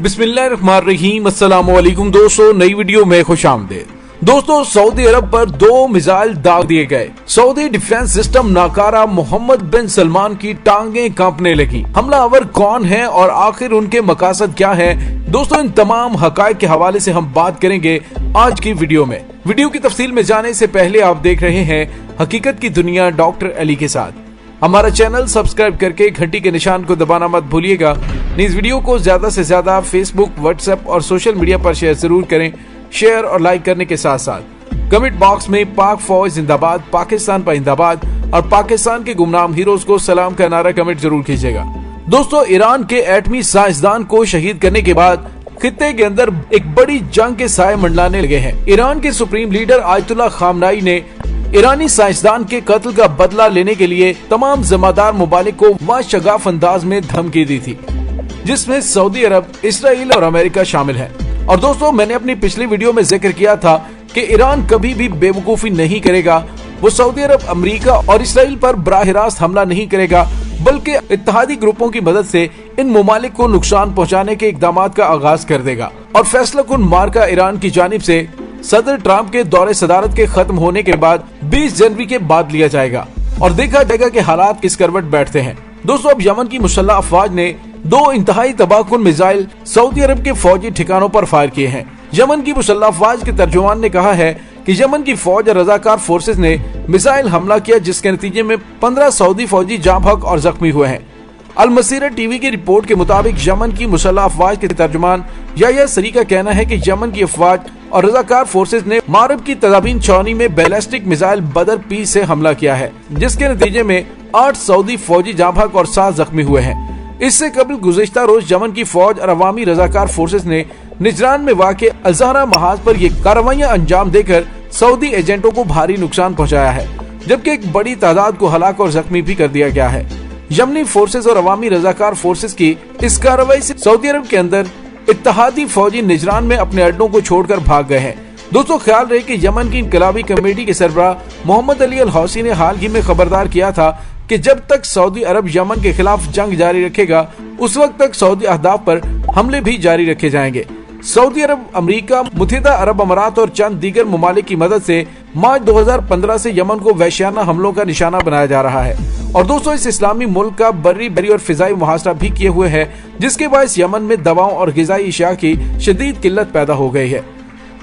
बिस्मिल्लाहिर्रहमानिर्रहीम। अस्सलामु अलैकुम दोस्तों, नई वीडियो में खुशामदीद। दोस्तों, सऊदी अरब पर 2 मिसाइल दाग दिए गए। सऊदी डिफेंस सिस्टम नाकारा, मोहम्मद बिन सलमान की टांगें कांपने लगी। हमलावर कौन है और आखिर उनके मकासद क्या है? दोस्तों, इन तमाम हकायक के हवाले से हम बात करेंगे आज की वीडियो में। वीडियो की तफसील में जाने से पहले आप देख रहे हैं हकीकत की दुनिया डॉक्टर अली के साथ। हमारा चैनल सब्सक्राइब करके घंटी के निशान को दबाना मत भूलिएगा। इस वीडियो को ज्यादा से ज्यादा फेसबुक, व्हाट्सएप और सोशल मीडिया पर शेयर जरूर करें। शेयर और लाइक करने के साथ साथ कमेंट बॉक्स में पाक फौज जिंदाबाद, पाकिस्तान पाइंदाबाद और पाकिस्तान के गुमनाम हीरोज को सलाम का नारा कमेंट जरूर कीजिएगा। दोस्तों, ईरान के एटमी साइंसदान को शहीद करने के बाद खित्ते के अंदर एक बड़ी जंग के साए मंडलाने लगे हैं। ईरान के सुप्रीम लीडर आयतुल्लाह खामनाई ने ईरानी साइंसदान के कत्ल का बदला लेने के लिए तमाम जिम्मेदार मुमालिक को वाशगाफ अंदाज में धमकी दी थी, जिसमें सऊदी अरब, इसराइल और अमेरिका शामिल है। और दोस्तों, मैंने अपनी पिछली वीडियो में जिक्र किया था कि ईरान कभी भी बेवकूफी नहीं करेगा। वो सऊदी अरब, अमेरिका और इसराइल पर बराह रास्त हमला नहीं करेगा, बल्कि इत्तेहादी ग्रुपों की मदद से इन मुमालिक को नुकसान पहुंचाने के इकदाम का आगाज कर देगा। और फैसला कुन मार्का ईरान की जानिब से सदर ट्रंप के दौरे सदारत के खत्म होने के बाद 20 जनवरी के बाद लिया जाएगा और देखा जाएगा कि हालात किस करवट बैठते हैं। दोस्तों, अब यमन की मुसल्लह अफवाज ने 2 इंतहाई तबाहकुन मिसाइल सऊदी अरब के फौजी ठिकानों पर फायर किए हैं। यमन की मुसल्लह अफवाज के तर्जुमान ने कहा है कि यमन की फौज और रजाकार फोर्सेस ने मिसाइल हमला किया, जिसके नतीजे में 15 सऊदी फौजी जाँ बहक और जख्मी हुए हैं। अल मसीरा टीवी की रिपोर्ट के मुताबिक यमन की मुसल्लह अफवाज के तर्जुमान याह्या सरी का कहना है कि यमन की अफवाज और रजाकार फोर्सेस ने मारब की तदाबीन चौनी में बैलिस्टिक मिसाइल बदर पी से हमला किया है, जिसके नतीजे में 8 सऊदी फौजी जाँ बहक और 7 जख्मी हुए हैं। इससे कबल गुज़िश्ता रोज यमन की फौज और अवामी रजाकार फोर्सेस ने निजरान में वाक़े अल-ज़हरा महाज पर ये कार्रवाइयां अंजाम देकर सऊदी एजेंटों को भारी नुकसान पहुंचाया है, जबकि एक बड़ी तादाद को हलाक और जख्मी भी कर दिया गया है। यमनी फोर्सेस और अवामी रजाकार फोर्सेस की इस कार्रवाई से सऊदी अरब के अंदर इत्तेहादी फौजी निजरान में अपने अड्डों को छोड़कर भाग गए हैं। दोस्तों, ख्याल रहे कि यमन की इनकलाबी कमेटी के सरबराह मोहम्मद अली अल हौसी ने हाल ही में खबरदार किया था कि जब तक सऊदी अरब यमन के खिलाफ जंग जारी रखेगा, उस वक्त तक सऊदी अहदाफ पर हमले भी जारी रखे जाएंगे। सऊदी अरब, अमेरिका, मुत्तहिदा अरब अमारात और चंद दीगर ममालिक की मदद से मार्च 2015 से यमन को वहशियाना हमलों का निशाना बनाया जा रहा है। और दोस्तों, इस इस्लामी मुल्क का बर्री और फिजाई मुहासरा भी किए हुए है, जिसके बायस यमन में दवाओं और ग़िज़ाई अशिया की शदीद किल्लत पैदा हो गई है।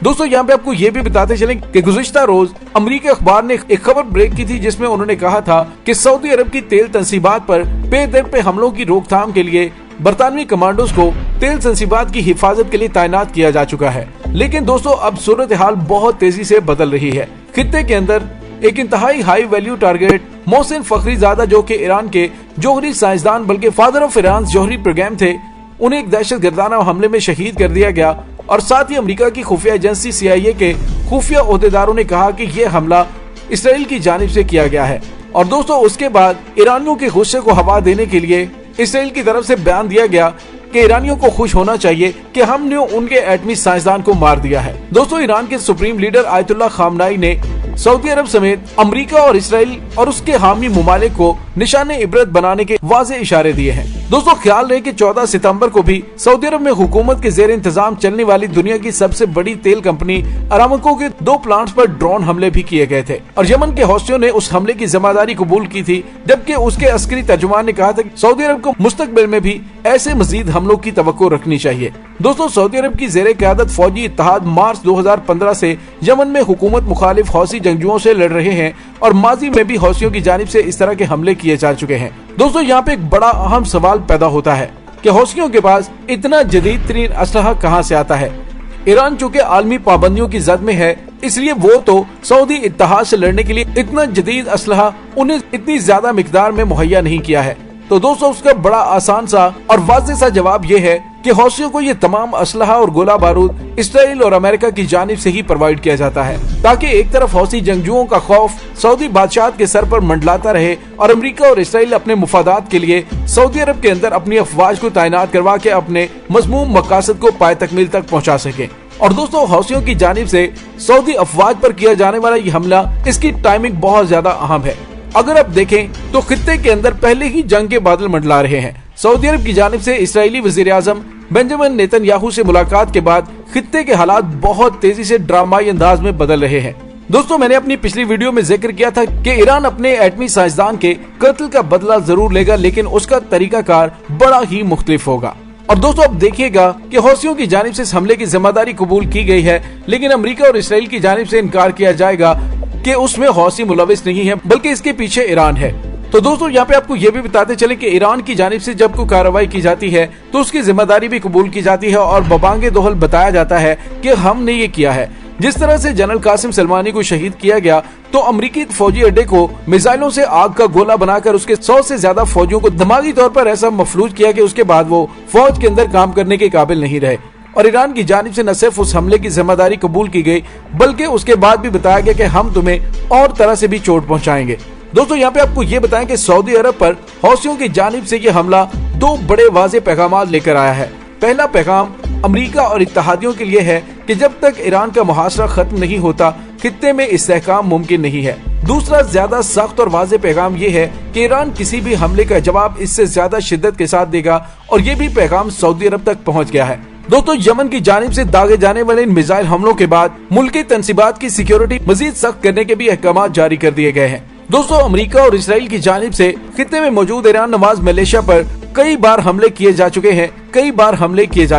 दोस्तों, यहाँ पे आपको ये भी बताते चलें कि गुज़िश्ता रोज अमेरिकी अखबार ने एक खबर ब्रेक की थी, जिसमें उन्होंने कहा था कि सऊदी अरब की तेल तंसीबात पर पे दर पे हमलों की रोकथाम के लिए बरतानवी कमांडोज को तेल तंसीबात की हिफाजत के लिए तैनात किया जा चुका है। लेकिन दोस्तों, अब सूरत हाल बहुत तेजी से बदल रही है। खित्ते के अंदर एक इंतहाई high value target Mohsin Fakhrizadeh, जो कि ईरान के जौहरी साइंसदान बल्कि फादर ऑफ ईरान जौहरी प्रोग्राम थे, उन्हें एक दहशतगर्दाना हमले में शहीद कर दिया गया। और साथ ही अमेरिका की खुफिया एजेंसी CIA के खुफिया ओहदेदारों ने कहा कि यह हमला इसराइल की जानिब से किया गया है। और दोस्तों, उसके बाद ईरानियों के गुस्से को हवा देने के लिए इसराइल की तरफ से बयान दिया गया कि ईरानियों को खुश होना चाहिए कि हमने उनके एटमी साइंसदान को मार दिया है। दोस्तों, ईरान के सुप्रीम लीडर आयतुल्लाह खामनाई ने सऊदी अरब समेत अमेरिका और इसराइल और उसके हामी मुमालिक को निशाने इबरत बनाने के वाज़े इशारे दिए हैं। दोस्तों, ख्याल रहे कि 14 सितंबर को भी सऊदी अरब में हुकूमत के जेर इंतजाम चलने वाली दुनिया की सबसे बड़ी तेल कंपनी अरामको के 2 प्लांट्स पर ड्रोन हमले भी किए गए थे और यमन के हौसियों ने उस हमले की जिम्मेदारी कबूल की थी, जबकि उसके अस्करी तर्जुमान ने कहा था कि सऊदी अरब को मुस्तकबिल में भी ऐसे मजीद हमलों की तवक्को रखनी चाहिए। दोस्तों, सऊदी अरब की जेर क़यादत फौजी इत्तेहाद मार्च 2015 से यमन में हुकूमत मुखालिफ हौसी जंगजुओं से लड़ रहे हैं और माजी में भी हौसियों की जानिब से इस तरह के हमले किए जा चुके हैं। दोस्तों, यहाँ पे एक बड़ा अहम सवाल पैदा होता है कि हौसियों के पास इतना जदीद तरीन असलहा कहाँ से आता है। ईरान चूँकि आलमी पाबंदियों की जद में है, इसलिए वो तो सऊदी इत्तेहाद से लड़ने के लिए इतना जदीद असलहा उन्हें इतनी ज्यादा मिकदार में मुहैया नहीं किया है। तो दोस्तों, उसका बड़ा आसान सा और वाज़ेह सा जवाब ये है कि हौसियों को ये तमाम असलहा और गोला बारूद इसराइल और अमेरिका की जानिब से ही प्रोवाइड किया जाता है, ताकि एक तरफ हौसी जंगजुओं का खौफ सऊदी बादशाह के सर पर मंडलाता रहे और अमेरिका और इसराइल अपने मुफादात के लिए सऊदी अरब के अंदर अपनी अफवाज को तैनात करवा के अपने मज़मूम मकासद को पाए तकमील तक पहुँचा सके। और दोस्तों, हौसियों की जानिब से सऊदी अफवाज पर किया जाने वाला ये हमला, इसकी टाइमिंग बहुत ज्यादा अहम है। अगर आप देखें तो खित्ते के अंदर पहले ही जंग के बादल मंडला रहे हैं। सऊदी अरब की जानिब से इसराइली वजीर आजम बेंजामिन नेतन्याहू से मुलाकात के बाद खित्ते के हालात बहुत तेजी से ड्रामाई अंदाज में बदल रहे हैं। दोस्तों, मैंने अपनी पिछली वीडियो में जिक्र किया था कि ईरान अपने एटमी साइंसदान के कत्ल का बदला जरूर लेगा, लेकिन उसका तरीकाकार बड़ा ही मुख्तलिफ होगा। और दोस्तों, अब देखिएगा कि हौसियों की जानिब से इस हमले की जिम्मेदारी कबूल की गई है, लेकिन अमेरिका और इसराइल की जानिब से इनकार किया जाएगा कि उसमें हौसी मुलविस नहीं है, बल्कि इसके पीछे ईरान है। तो दोस्तों, यहाँ पे आपको ये भी बताते चले कि ईरान की जानिब से जब कोई कार्रवाई की जाती है तो उसकी जिम्मेदारी भी कबूल की जाती है और बबांगे दोहल बताया जाता है कि हमने ये किया है। जिस तरह से जनरल कासिम सलमानी को शहीद किया गया, तो अमेरिकी फौजी अड्डे को मिसाइलों से आग का गोला बनाकर उसके 100 से ज्यादा फौजियों को दिमागी तौर पर ऐसा मफलूज किया कि उसके बाद वो फौज के अंदर काम करने के काबिल नहीं रहे। और ईरान की जानिब से न सिर्फ उस हमले की जिम्मेदारी कबूल की गई, बल्कि उसके बाद भी बताया गया कि हम तुम्हें और तरह से भी चोट पहुंचाएंगे। दोस्तों, यहाँ पे आपको ये बताएं कि सऊदी अरब पर हौसियों की जानिब से ये हमला दो बड़े वाज़ेह पैगाम लेकर आया है। पहला पैगाम अमेरिका और इत्तेहादियों के लिए है कि जब तक ईरान का मुहासरा खत्म नहीं होता, खित्ते में इस्तेहकाम मुमकिन नहीं है। दूसरा ज्यादा सख्त और वाज़ेह पैगाम ये है कि ईरान किसी भी हमले का जवाब इससे ज्यादा शिद्दत के साथ देगा, और ये भी पैगाम सऊदी अरब तक पहुँच गया है। दोस्तों, यमन की जानिब से दागे जाने वाले इन मिसाइल हमलों के बाद मुल्की तंसीबात की सिक्योरिटी मजीद सख्त करने के भी अहकाम जारी कर दिए गए हैं। दोस्तों, अमेरिका और इसराइल की जानिब से खित्ते में मौजूद ईरान नवाज मलेशिया पर कई बार हमले किए जा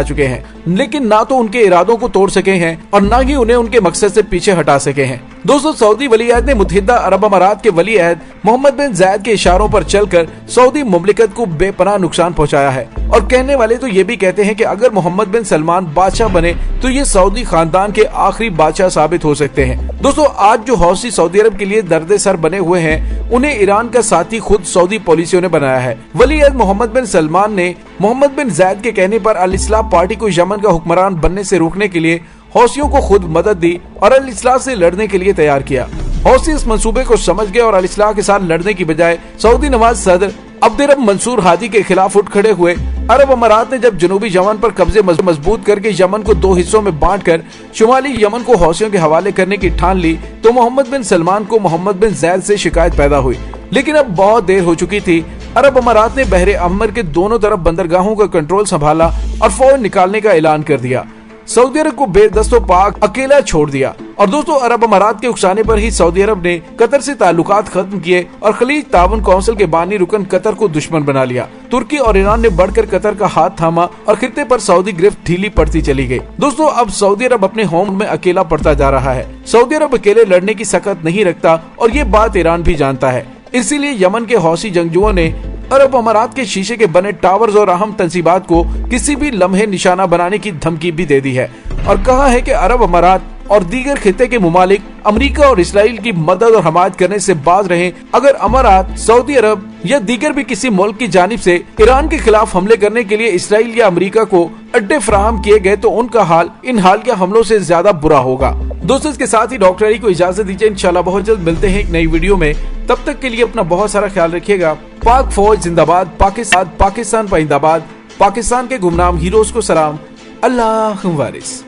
चुके हैं, लेकिन ना तो उनके इरादों को तोड़ सके हैं और ना ही उन्हें उनके मकसद से पीछे हटा सके हैं। दोस्तों, सऊदी वली-ए-अहद ने मुत्तहिदा अरब अमारात के वली-ए-अहद मोहम्मद बिन जायद के इशारों पर चलकर सऊदी मुमलिकत को बेपनाह नुकसान पहुंचाया है। और कहने वाले तो ये भी कहते हैं कि अगर मोहम्मद बिन सलमान बादशाह बने तो ये सऊदी खानदान के आखिरी बादशाह साबित हो सकते हैं। दोस्तों, आज जो हौसी सऊदी अरब के लिए दर्द सर बने हुए हैं, उन्हें ईरान का साथी खुद सऊदी पॉलिसियों ने बनाया है। वली-ए-अहद मोहम्मद बिन सलमान ने मोहम्मद बिन जायद के कहने पर अल इस्लाह पार्टी को यमन का हुक्मरान बनने से रोकने के लिए हौसियों को खुद मदद दी और अल इस्लाह से लड़ने के लिए तैयार किया। हौसी इस मंसूबे को समझ गए और अल इस्लाह के साथ लड़ने की बजाय सऊदी नवाज सदर अब्दुर्रब मंसूर हादी के खिलाफ उठ खड़े हुए। अरब अमारात ने जब जनूबी यमन पर कब्जे मजबूत करके यमन को दो हिस्सों में बांटकर शुमाली यमन को हौसियों के हवाले करने की ठान ली, तो मोहम्मद बिन सलमान को मोहम्मद बिन जायद से शिकायत पैदा हुई। लेकिन अब बहुत देर हो चुकी थी। अरब अमारात ने बहरे अहमर के दोनों तरफ बंदरगाहों का कंट्रोल संभाला और फौज निकालने का ऐलान कर दिया। सऊदी अरब को बेदस्तो पाक अकेला छोड़ दिया। और दोस्तों, अरब अमारात के उकसाने पर ही सऊदी अरब ने कतर से ताल्लुकात खत्म किए और खलीज ताउन काउंसिल के बानी रुकन कतर को दुश्मन बना लिया। तुर्की और ईरान ने बढ़कर कतर का हाथ थामा और खित्ते पर सऊदी गिरफ्त ढीली पड़ती चली गई। दोस्तों, अब सऊदी अरब अपने होम में अकेला पड़ता जा रहा है। सऊदी अरब अकेले लड़ने की सकत नहीं रखता और ये बात ईरान भी जानता है। इसीलिए यमन के हौसी जंगजुओं ने अरब अमारात के शीशे के बने टावर्स और अहम तंसीबात को किसी भी लम्हे निशाना बनाने की धमकी भी दे दी है और कहा है कि अरब अमारात और दीगर खित्ते के मुमालिक अमेरिका और इसराइल की मदद और हमायत करने से बाज रहें। अगर अमारात, सऊदी अरब या दीगर भी किसी मुल्क की जानिब से ईरान के खिलाफ हमले करने के लिए इसराइल या अमेरिका को अड्डे फराहम किए गए, तो उनका हाल इन हालिया हमलों से ज्यादा बुरा होगा। दोस्तों, इसके साथ ही डॉक्टर अली को इजाजत दीजिए। इंशाल्लाह बहुत जल्द मिलते हैं एक नई वीडियो में। तब तक के लिए अपना बहुत सारा ख्याल रखिएगा। पाक फौज जिंदाबाद, पाकिस्तान पाइंदाबाद, पाकिस्तान के गुमनाम हीरोज को सलाम। अल्लाह वारिस।